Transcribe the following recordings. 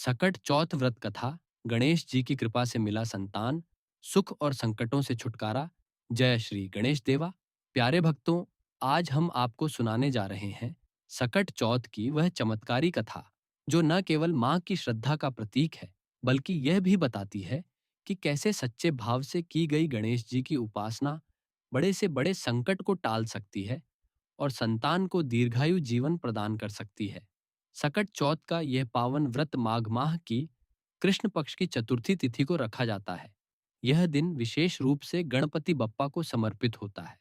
सकट चौथ व्रत कथा। गणेश जी की कृपा से मिला संतान, सुख और संकटों से छुटकारा। जय श्री गणेश देवा। प्यारे भक्तों, आज हम आपको सुनाने जा रहे हैं सकट चौथ की वह चमत्कारी कथा जो न केवल माँ की श्रद्धा का प्रतीक है, बल्कि यह भी बताती है कि कैसे सच्चे भाव से की गई गणेश जी की उपासना बड़े से बड़े संकट को टाल सकती है और संतान को दीर्घायु जीवन प्रदान कर सकती है। सकट चौथ का यह पावन व्रत माघ माह की कृष्ण पक्ष की चतुर्थी तिथि को रखा जाता है। यह दिन विशेष रूप से गणपति बप्पा को समर्पित होता है।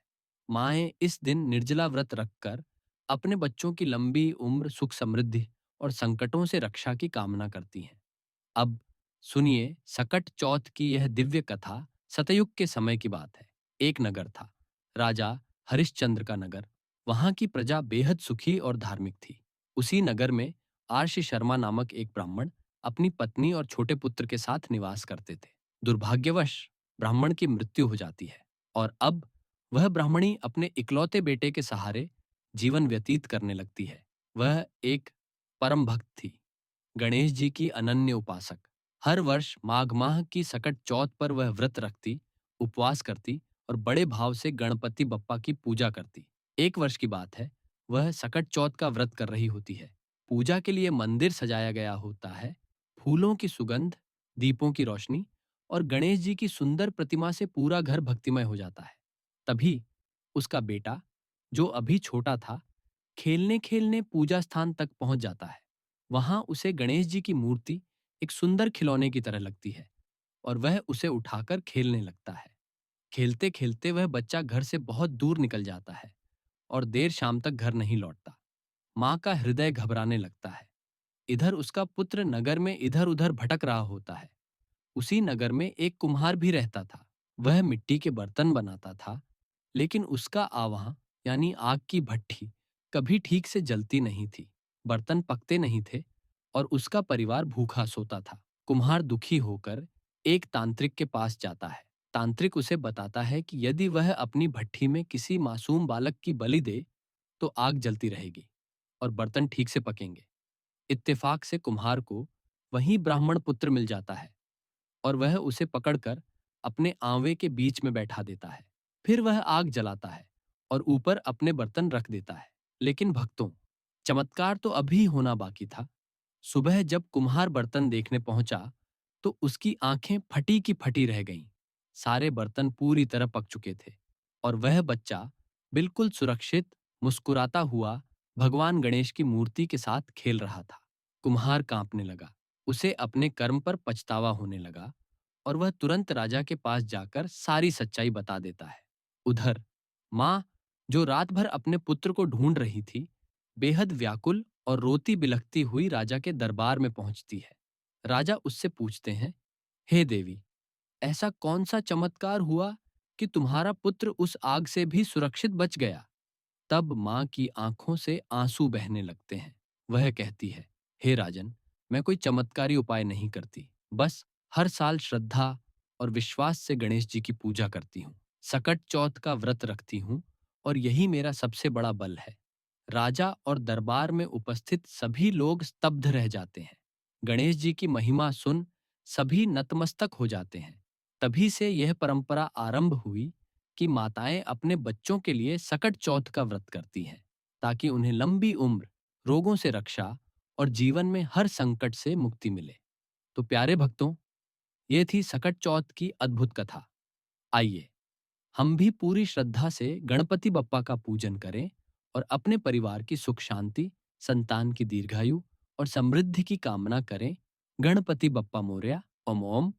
माएं इस दिन निर्जला व्रत रखकर अपने बच्चों की लंबी उम्र, सुख समृद्धि और संकटों से रक्षा की कामना करती हैं। अब सुनिए सकट चौथ की यह दिव्य कथा। सतयुग के समय की बात है। एक नगर था, राजा हरिश्चंद्र का नगर। वहां की प्रजा बेहद सुखी और धार्मिक थी। उसी नगर में आर्षि शर्मा नामक एक ब्राह्मण अपनी पत्नी और छोटे पुत्र के साथ निवास करते थे। दुर्भाग्यवश ब्राह्मण की मृत्यु हो जाती है और अब वह ब्राह्मणी अपने इकलौते बेटे के सहारे जीवन व्यतीत करने लगती है। वह एक परम भक्त थी, गणेश जी की अनन्य उपासक। हर वर्ष माघ माह की सकट चौथ पर वह व्रत रखती, उपवास करती और बड़े भाव से गणपति बप्पा की पूजा करती। एक वर्ष की बात है, वह सकट चौथ का व्रत कर रही होती है। पूजा के लिए मंदिर सजाया गया होता है। फूलों की सुगंध, दीपों की रोशनी और गणेश जी की सुंदर प्रतिमा से पूरा घर भक्तिमय हो जाता है। तभी उसका बेटा, जो अभी छोटा था, खेलने खेलने पूजा स्थान तक पहुंच जाता है। वहां उसे गणेश जी की मूर्ति एक सुंदर खिलौने की तरह लगती है और वह उसे उठाकर खेलने लगता है। खेलते खेलते वह बच्चा घर से बहुत दूर निकल जाता है और देर शाम तक घर नहीं लौटता। माँ का हृदय घबराने लगता है। इधर उसका पुत्र नगर में इधर उधर भटक रहा होता है। उसी नगर में एक कुम्हार भी रहता था। वह मिट्टी के बर्तन बनाता था, लेकिन उसका आवाह यानी आग की भट्ठी कभी ठीक से जलती नहीं थी। बर्तन पकते नहीं थे और उसका परिवार भूखा सोता था। कुम्हार दुखी होकर एक तांत्रिक के पास जाता है। तांत्रिक उसे बताता है कि यदि वह अपनी भट्ठी में किसी मासूम बालक की बलि दे तो आग जलती रहेगी और बर्तन ठीक से पकेंगे। इत्तेफाक से कुम्हार को वहीं ब्राह्मण पुत्र मिल जाता है और वह उसे पकड़कर अपने आंवे के बीच में बैठा देता है। फिर वह आग जलाता है और ऊपर अपने बर्तन रख देता है। लेकिन भक्तों, चमत्कार तो अभी होना बाकी था। सुबह जब कुम्हार बर्तन देखने पहुंचा तो उसकी आंखें फटी की फटी रह गईं। सारे बर्तन पूरी तरह पक चुके थे और वह बच्चा बिल्कुल सुरक्षित, मुस्कुराता हुआ भगवान गणेश की मूर्ति के साथ खेल रहा था। कुम्हार कांपने लगा। उसे अपने कर्म पर पछतावा होने लगा और वह तुरंत राजा के पास जाकर सारी सच्चाई बता देता है। उधर माँ, जो रात भर अपने पुत्र को ढूंढ रही थी, बेहद व्याकुल और रोती बिलखती हुई राजा के दरबार में पहुंचती है। राजा उससे पूछते हैं, हे देवी, ऐसा कौन सा चमत्कार हुआ कि तुम्हारा पुत्र उस आग से भी सुरक्षित बच गया? तब माँ की आंखों से आंसू बहने लगते हैं। वह कहती है, हे राजन, मैं कोई चमत्कारी उपाय नहीं करती, बस हर साल श्रद्धा और विश्वास से गणेश जी की पूजा करती हूँ, सकट चौथ का व्रत रखती हूँ और यही मेरा सबसे बड़ा बल है। राजा और दरबार में उपस्थित सभी लोग स्तब्ध रह जाते हैं। गणेश जी की महिमा सुन सभी नतमस्तक हो जाते हैं। तभी से यह परंपरा आरंभ हुई कि माताएं अपने बच्चों के लिए सकट चौथ का व्रत करती हैं, ताकि उन्हें लंबी उम्र, रोगों से रक्षा और जीवन में हर संकट से मुक्ति मिले। तो प्यारे भक्तों, ये थी सकट चौथ की अद्भुत कथा। आइए हम भी पूरी श्रद्धा से गणपति बप्पा का पूजन करें और अपने परिवार की सुख शांति, संतान की दीर्घायु और समृद्धि की कामना करें। गणपति बप्पा मोरया। ओम ओम